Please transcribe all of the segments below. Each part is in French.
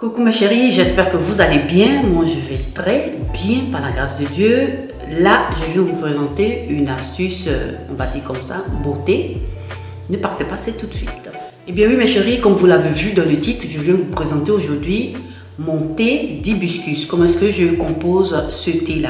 Coucou mes chéris, j'espère que vous allez bien. Moi je vais très bien par la grâce de Dieu. Là je vais vous présenter une astuce, on va dire comme ça, beauté. Ne partez pas, c'est tout de suite. Eh bien oui mes chéris, comme vous l'avez vu dans le titre, je vais vous présenter aujourd'hui mon thé d'hibiscus. Comment est-ce que je compose ce thé là?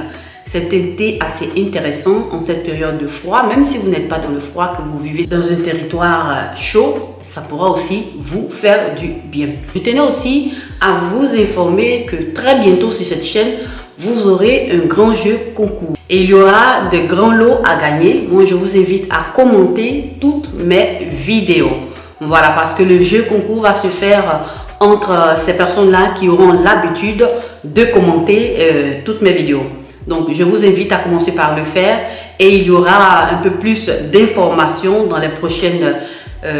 C'est un thé assez intéressant en cette période de froid. Même si vous n'êtes pas dans le froid, que vous vivez dans un territoire chaud, ça pourra aussi vous faire du bien. Je tenais aussi à vous informer que très bientôt sur cette chaîne, vous aurez un grand jeu concours. Et il y aura de grands lots à gagner. Moi, je vous invite à commenter toutes mes vidéos. Voilà, parce que le jeu concours va se faire entre ces personnes-là qui auront l'habitude de commenter toutes mes vidéos. Donc, je vous invite à commencer par le faire et il y aura un peu plus d'informations dans les prochaines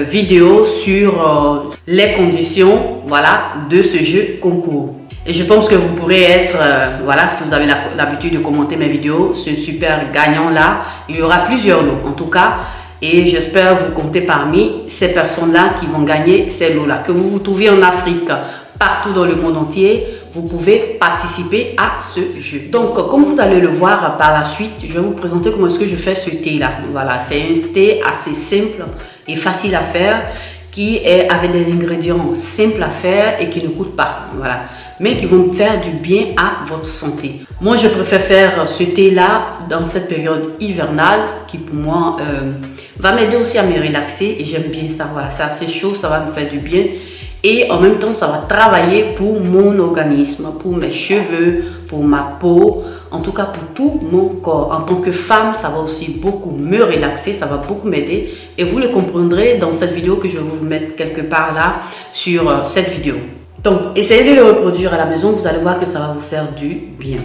vidéos sur les conditions, voilà, de ce jeu concours. Et je pense que vous pourrez être, voilà, si vous avez l'habitude de commenter mes vidéos, ce super gagnant là, il y aura plusieurs lots en tout cas. Et j'espère vous compter parmi ces personnes-là qui vont gagner ces lots-là. Que vous vous trouviez en Afrique, partout dans le monde entier, vous pouvez participer à ce jeu. Donc, comme vous allez le voir par la suite, je vais vous présenter comment est-ce que je fais ce thé-là. Voilà, c'est un thé assez simple et facile à faire, qui est avec des ingrédients simples à faire et qui ne coûtent pas. Voilà, mais qui vont faire du bien à votre santé. Moi, je préfère faire ce thé-là dans cette période hivernale qui, pour moi, va m'aider aussi à me relaxer et j'aime bien ça. Voilà, c'est assez chaud, ça va me faire du bien. Et en même temps, ça va travailler pour mon organisme, pour mes cheveux, pour ma peau, en tout cas pour tout mon corps. En tant que femme, ça va aussi beaucoup me relaxer, ça va beaucoup m'aider. Et vous le comprendrez dans cette vidéo que je vais vous mettre quelque part là sur cette vidéo. Donc, essayez de le reproduire à la maison, vous allez voir que ça va vous faire du bien.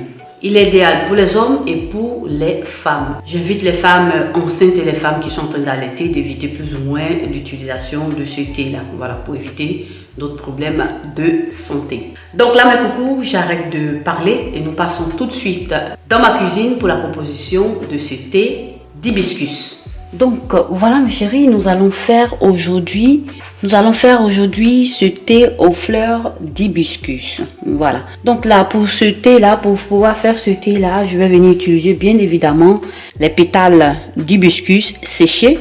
Il est idéal pour les hommes et pour les femmes. J'invite les femmes enceintes et les femmes qui sont en train d'allaiter d'éviter plus ou moins l'utilisation de ce thé-là. Voilà, pour éviter d'autres problèmes de santé. Donc là, mes coucous, j'arrête de parler et nous passons tout de suite dans ma cuisine pour la composition de ce thé d'hibiscus. Donc voilà mes chéris, nous allons faire aujourd'hui ce thé aux fleurs d'hibiscus. Voilà. Donc là, pour ce thé là, pour pouvoir faire ce thé là, je vais venir utiliser bien évidemment les pétales d'hibiscus séchés,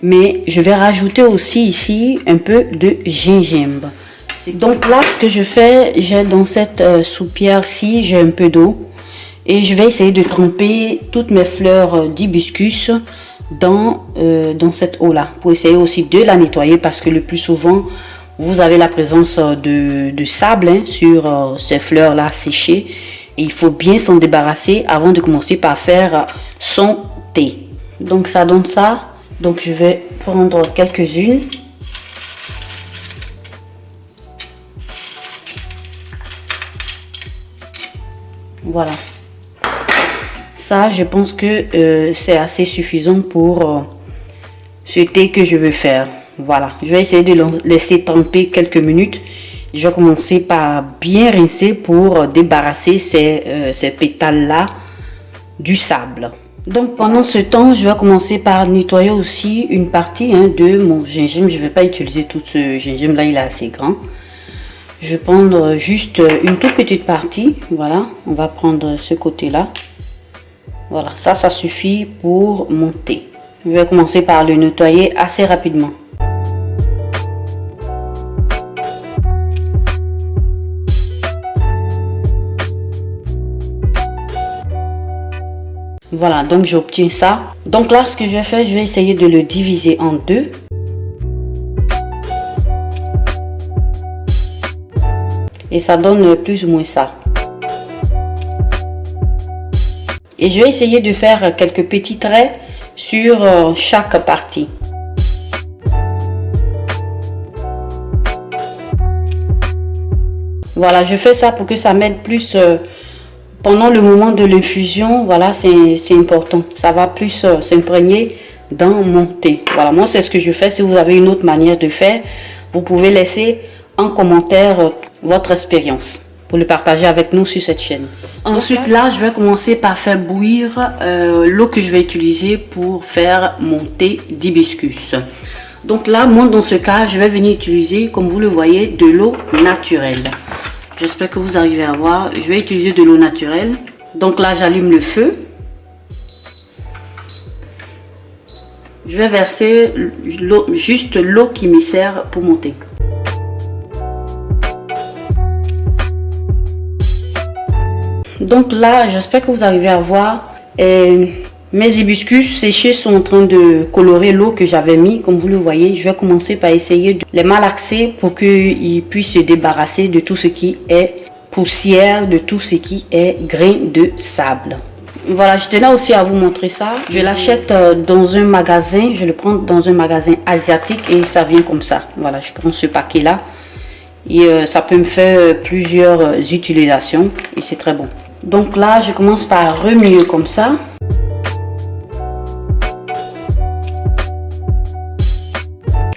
mais je vais rajouter aussi ici un peu de gingembre. Donc là, ce que je fais, j'ai dans cette soupière-ci, j'ai un peu d'eau et je vais essayer de tremper toutes mes fleurs d'hibiscus dans cette eau là pour essayer aussi de la nettoyer, parce que le plus souvent vous avez la présence de sable sur ces fleurs là séchées et il faut bien s'en débarrasser avant de commencer par faire son thé. Donc ça donne ça. Donc je vais prendre quelques-unes. Voilà. Ça, je pense que c'est assez suffisant pour ce thé que je veux faire. Voilà, je vais essayer de le laisser tremper quelques minutes. Je vais commencer par bien rincer pour débarrasser ces pétales-là du sable. Donc pendant ce temps, je vais commencer par nettoyer aussi une partie de mon gingembre. Je ne vais pas utiliser tout ce gingembre-là, il est assez grand. Je vais prendre juste une toute petite partie. Voilà, on va prendre ce côté-là. Voilà, ça suffit pour mon thé. Je vais commencer par le nettoyer assez rapidement. Voilà, donc j'obtiens ça. Donc là, ce que je vais faire, je vais essayer de le diviser en deux. Et ça donne plus ou moins ça. Et je vais essayer de faire quelques petits traits sur chaque partie. Voilà, je fais ça pour que ça m'aide plus pendant le moment de l'infusion. Voilà, c'est important. Ça va plus s'imprégner dans mon thé. Voilà, moi c'est ce que je fais. Si vous avez une autre manière de faire, vous pouvez laisser en commentaire votre expérience pour le partager avec nous sur cette chaîne. Ensuite là, je vais commencer par faire bouillir l'eau que je vais utiliser pour faire mon thé d'hibiscus. Donc là, moi dans ce cas, je vais venir utiliser, comme vous le voyez, de l'eau naturelle. J'espère que vous arrivez à voir. Je vais utiliser de l'eau naturelle. Donc là, j'allume le feu. Je vais verser juste l'eau qui me sert pour monter. Donc là, j'espère que vous arrivez à voir. Mes hibiscus séchés sont en train de colorer l'eau que j'avais mis. Comme vous le voyez, je vais commencer par essayer de les malaxer pour qu'ils puissent se débarrasser de tout ce qui est poussière, de tout ce qui est grain de sable. Voilà, je tenais aussi à vous montrer ça. Je l'achète dans un magasin, je le prends dans un magasin asiatique et ça vient comme ça. Voilà, je prends ce paquet là et ça peut me faire plusieurs utilisations et c'est très bon. Donc là, je commence par remuer comme ça.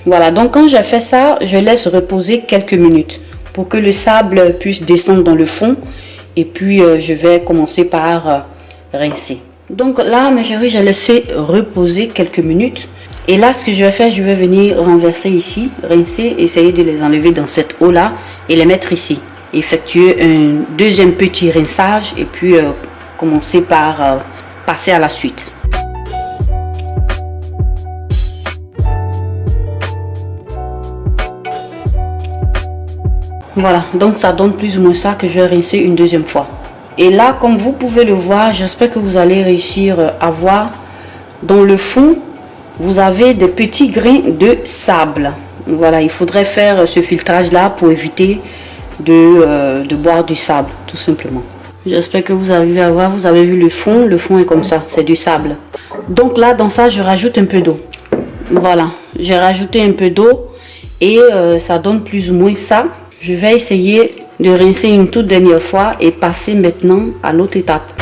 Voilà, donc quand j'ai fait ça, je laisse reposer quelques minutes pour que le sable puisse descendre dans le fond. Et puis, je vais commencer par rincer. Donc là, mes chéris, j'ai laissé reposer quelques minutes. Et là, ce que je vais faire, je vais venir renverser ici, rincer, essayer de les enlever dans cette eau-là et les mettre ici. Effectuer un deuxième petit rinçage et puis commencer par passer à la suite. Voilà, donc ça donne plus ou moins ça que je vais rincer une deuxième fois. Et là, comme vous pouvez le voir, j'espère que vous allez réussir à voir. Dans le fond, vous avez des petits grains de sable. Voilà, il faudrait faire ce filtrage là pour éviter de boire du sable, tout simplement. J'espère que vous arrivez à voir, vous avez vu le fond est comme ça, c'est du sable. Donc là, dans ça, je rajoute un peu d'eau. Voilà, j'ai rajouté un peu d'eau et ça donne plus ou moins ça. Je vais essayer de rincer une toute dernière fois et passer maintenant à l'autre étape.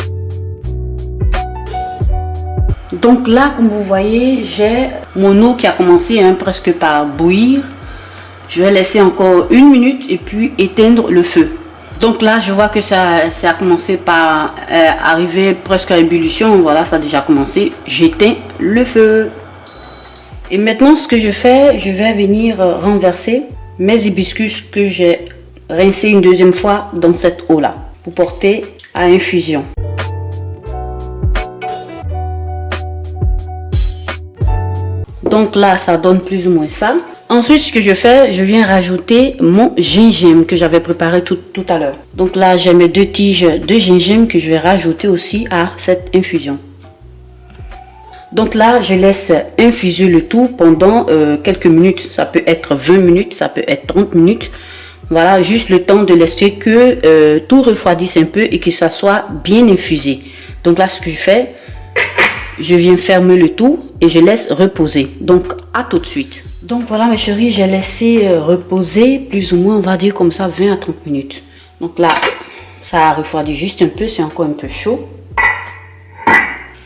Donc là, comme vous voyez, j'ai mon eau qui a commencé presque par bouillir. Je vais laisser encore une minute et puis éteindre le feu. Donc là, je vois que ça a commencé par arriver presque à ébullition. Voilà, ça a déjà commencé. J'éteins le feu. Et maintenant, ce que je fais, je vais venir renverser mes hibiscus que j'ai rincés une deuxième fois dans cette eau là pour porter à infusion. Donc là, ça donne plus ou moins ça. Ensuite, ce que je fais, je viens rajouter mon gingembre que j'avais préparé tout à l'heure. Donc là, j'ai mes 2 tiges de gingembre que je vais rajouter aussi à cette infusion. Donc là, je laisse infuser le tout pendant quelques minutes. Ça peut être 20 minutes, ça peut être 30 minutes. Voilà, juste le temps de laisser que tout refroidisse un peu et que ça soit bien infusé. Donc là, ce que je fais, je viens fermer le tout et je laisse reposer. Donc, à tout de suite. Donc voilà, mes chéris, j'ai laissé reposer plus ou moins, on va dire comme ça, 20 à 30 minutes. Donc là, ça a refroidi juste un peu, c'est encore un peu chaud.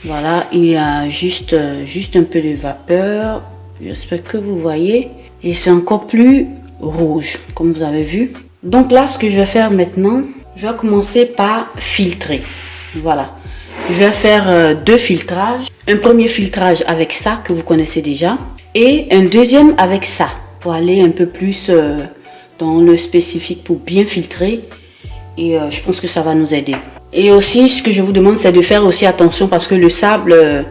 Voilà, il y a juste un peu de vapeur. J'espère que vous voyez. Et c'est encore plus rouge, comme vous avez vu. Donc là, ce que je vais faire maintenant, je vais commencer par filtrer. Voilà. Je vais faire 2 filtrages. Un premier filtrage avec ça, que vous connaissez déjà. Et un deuxième avec ça, pour aller un peu plus dans le spécifique, pour bien filtrer. Et je pense que ça va nous aider. Et aussi, ce que je vous demande, c'est de faire aussi attention parce que le sable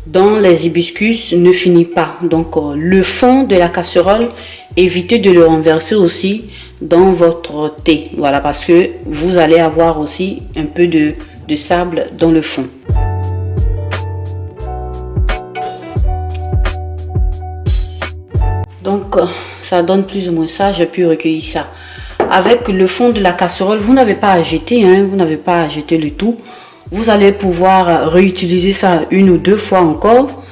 dans les hibiscus ne finit pas. Donc, le fond de la casserole, évitez de le renverser aussi dans votre thé. Voilà, parce que vous allez avoir aussi un peu de sable dans le fond. Donc, ça donne plus ou moins ça. J'ai pu recueillir ça. Avec le fond de la casserole, vous n'avez pas à jeter, vous n'avez pas à jeter le tout. Vous allez pouvoir réutiliser ça 1 ou 2 fois encore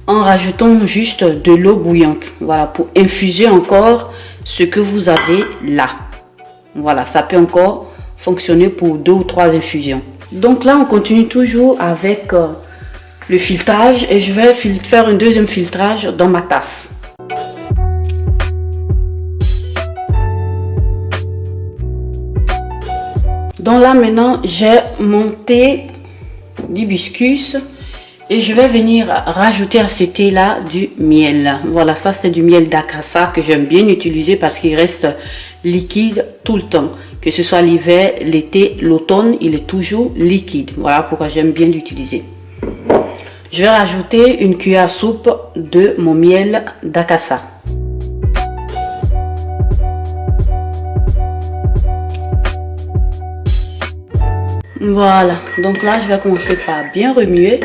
en rajoutant juste de l'eau bouillante. Voilà, pour infuser encore ce que vous avez là. Voilà, ça peut encore fonctionner pour 2 ou 3 infusions. Donc là, on continue toujours avec le filtrage et je vais faire un deuxième filtrage dans ma tasse. Donc là maintenant j'ai monté l'hibiscus et je vais venir rajouter à ce thé là du miel. Voilà, ça c'est du miel d'Akasa que j'aime bien utiliser parce qu'il reste liquide tout le temps, que ce soit l'hiver, l'été, l'automne, il est toujours liquide. Voilà pourquoi j'aime bien l'utiliser. Je vais rajouter une cuillère à soupe de mon miel d'Akassa. Voilà, donc là je vais commencer par bien remuer.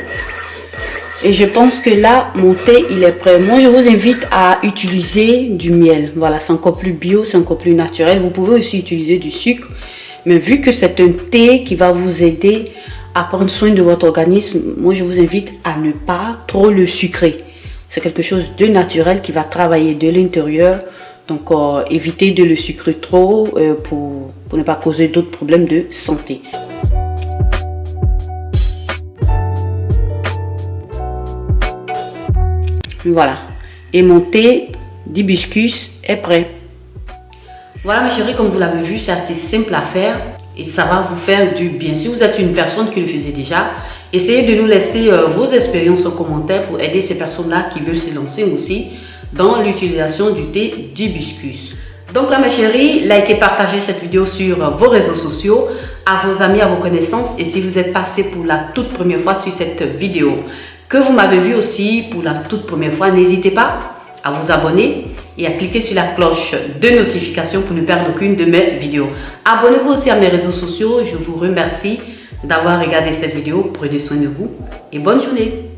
Et je pense que là, mon thé, il est prêt. Moi, je vous invite à utiliser du miel. Voilà, c'est encore plus bio, c'est encore plus naturel. Vous pouvez aussi utiliser du sucre. Mais vu que c'est un thé qui va vous aider à prendre soin de votre organisme, moi, je vous invite à ne pas trop le sucrer. C'est quelque chose de naturel qui va travailler de l'intérieur. Donc, évitez de le sucrer trop pour ne pas causer d'autres problèmes de santé. Voilà, et mon thé d'hibiscus est prêt. Voilà mes chéris, comme vous l'avez vu, c'est assez simple à faire et ça va vous faire du bien. Si vous êtes une personne qui le faisait déjà, essayez de nous laisser vos expériences en commentaire pour aider ces personnes-là qui veulent se lancer aussi dans l'utilisation du thé d'hibiscus. Donc là mes chéris, likez, partagez cette vidéo sur vos réseaux sociaux, à vos amis, à vos connaissances, et si vous êtes passé pour la toute première fois sur cette vidéo, que vous m'avez vu aussi pour la toute première fois, n'hésitez pas à vous abonner et à cliquer sur la cloche de notification pour ne perdre aucune de mes vidéos. Abonnez-vous aussi à mes réseaux sociaux. Je vous remercie d'avoir regardé cette vidéo. Prenez soin de vous et bonne journée.